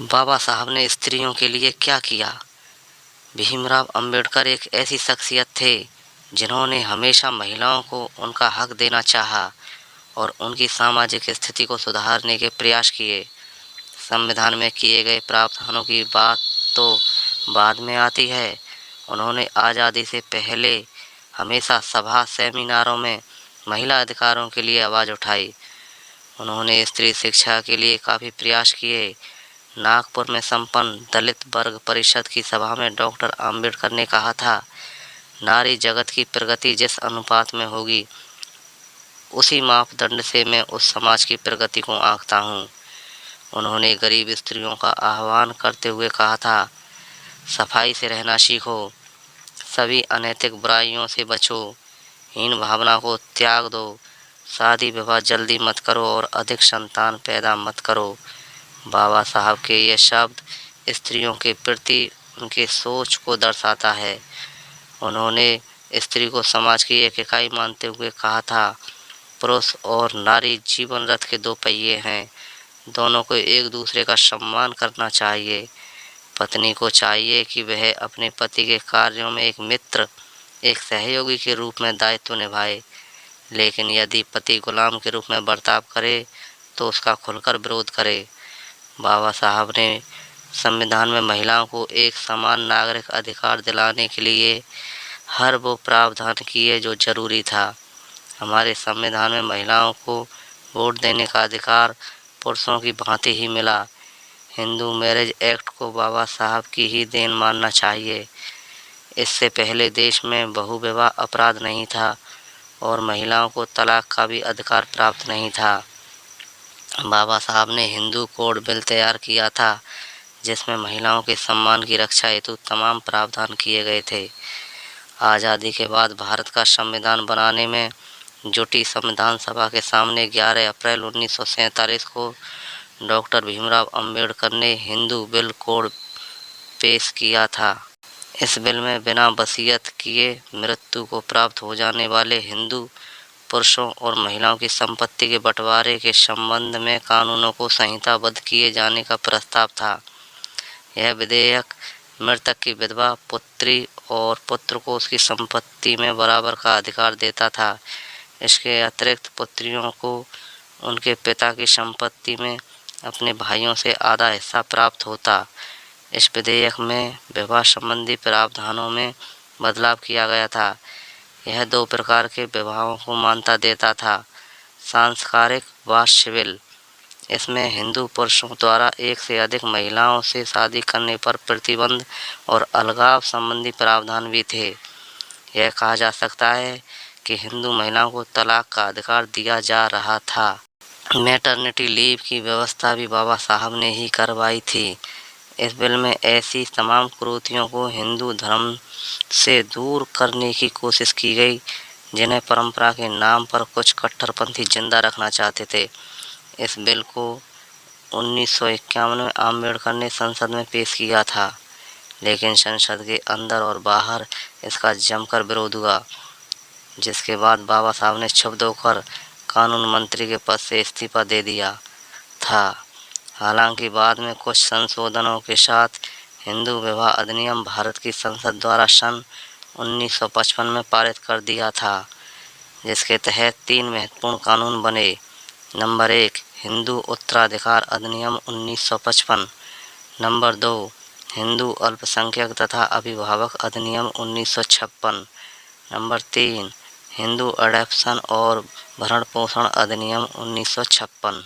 बाबा साहब ने स्त्रियों के लिए क्या किया? भीमराव अंबेडकर एक ऐसी शख्सियत थे जिन्होंने हमेशा महिलाओं को उनका हक देना चाहा और उनकी सामाजिक स्थिति को सुधारने के प्रयास किए। संविधान में किए गए प्रावधानों की बात तो बाद में आती है। उन्होंने आज़ादी से पहले हमेशा सभा सेमिनारों में महिला अधिकारों के लिए आवाज़ उठाई। उन्होंने स्त्री शिक्षा के लिए काफ़ी प्रयास किए। नागपुर में संपन्न दलित वर्ग परिषद की सभा में डॉक्टर आम्बेडकर ने कहा था, नारी जगत की प्रगति जिस अनुपात में होगी उसी मापदंड से मैं उस समाज की प्रगति को आंकता हूँ। उन्होंने गरीब स्त्रियों का आह्वान करते हुए कहा था, सफाई से रहना सीखो, सभी अनैतिक बुराइयों से बचो, हीन भावना को त्याग दो, शादी विवाह जल्दी मत करो और अधिक संतान पैदा मत करो। बाबा साहब के ये शब्द स्त्रियों के प्रति उनके सोच को दर्शाता है। उन्होंने स्त्री को समाज की एक इकाई मानते हुए कहा था, पुरुष और नारी जीवन रथ के दो पहिए हैं, दोनों को एक दूसरे का सम्मान करना चाहिए। पत्नी को चाहिए कि वह अपने पति के कार्यों में एक मित्र, एक सहयोगी के रूप में दायित्व निभाए, लेकिन यदि पति गुलाम के रूप में बर्ताव करे तो उसका खुलकर विरोध करे। बाबा साहब ने संविधान में महिलाओं को एक समान नागरिक अधिकार दिलाने के लिए हर वो प्रावधान किए जो जरूरी था। हमारे संविधान में महिलाओं को वोट देने का अधिकार पुरुषों की भांति ही मिला। हिंदू मैरिज एक्ट को बाबा साहब की ही देन मानना चाहिए। इससे पहले देश में बहु विवाह अपराध नहीं था और महिलाओं को तलाक का भी अधिकार प्राप्त नहीं था। बाबा साहब ने हिंदू कोड बिल तैयार किया था जिसमें महिलाओं के सम्मान की रक्षा हेतु तमाम प्रावधान किए गए थे। आज़ादी के बाद भारत का संविधान बनाने में जुटी संविधान सभा के सामने 11 अप्रैल 1947 को डॉक्टर भीमराव अंबेडकर ने हिंदू बिल कोड पेश किया था। इस बिल में बिना वसीयत किए मृत्यु को प्राप्त हो जाने वाले हिंदू पुरुषों और महिलाओं की संपत्ति के बंटवारे के संबंध में कानूनों को संहिताबद्ध किए जाने का प्रस्ताव था। यह विधेयक मृतक की विधवा, पुत्री और पुत्र को उसकी संपत्ति में बराबर का अधिकार देता था। इसके अतिरिक्त पुत्रियों को उनके पिता की संपत्ति में अपने भाइयों से आधा हिस्सा प्राप्त होता। इस विधेयक में विवाह संबंधी प्रावधानों में बदलाव किया गया था। यह दो प्रकार के विवाहों को मान्यता देता था, सांस्कारिक व सिविल। इसमें हिंदू पुरुषों द्वारा एक से अधिक महिलाओं से शादी करने पर प्रतिबंध और अलगाव संबंधी प्रावधान भी थे। यह कहा जा सकता है कि हिंदू महिलाओं को तलाक का अधिकार दिया जा रहा था। मैटरनिटी लीव की व्यवस्था भी बाबा साहब ने ही करवाई थी। इस बिल में ऐसी तमाम कुरीतियों को हिंदू धर्म से दूर करने की कोशिश की गई जिन्हें परंपरा के नाम पर कुछ कट्टरपंथी जिंदा रखना चाहते थे। इस बिल को 1951 में आम्बेडकर ने संसद में पेश किया था, लेकिन संसद के अंदर और बाहर इसका जमकर विरोध हुआ, जिसके बाद बाबा साहब ने क्षुब्ध होकर कानून मंत्री के पद से इस्तीफा दे दिया था। हालांकि बाद में कुछ संशोधनों के साथ हिंदू विवाह अधिनियम भारत की संसद द्वारा सन 1955 में पारित कर दिया था, जिसके तहत 3 महत्वपूर्ण कानून बने। नंबर 1, हिंदू उत्तराधिकार अधिनियम 1955। नंबर 2, हिंदू अल्पसंख्यक तथा अभिभावक अधिनियम 1956। नंबर 3, हिंदू अडॉप्शन और भरण पोषण अधिनियम 1956।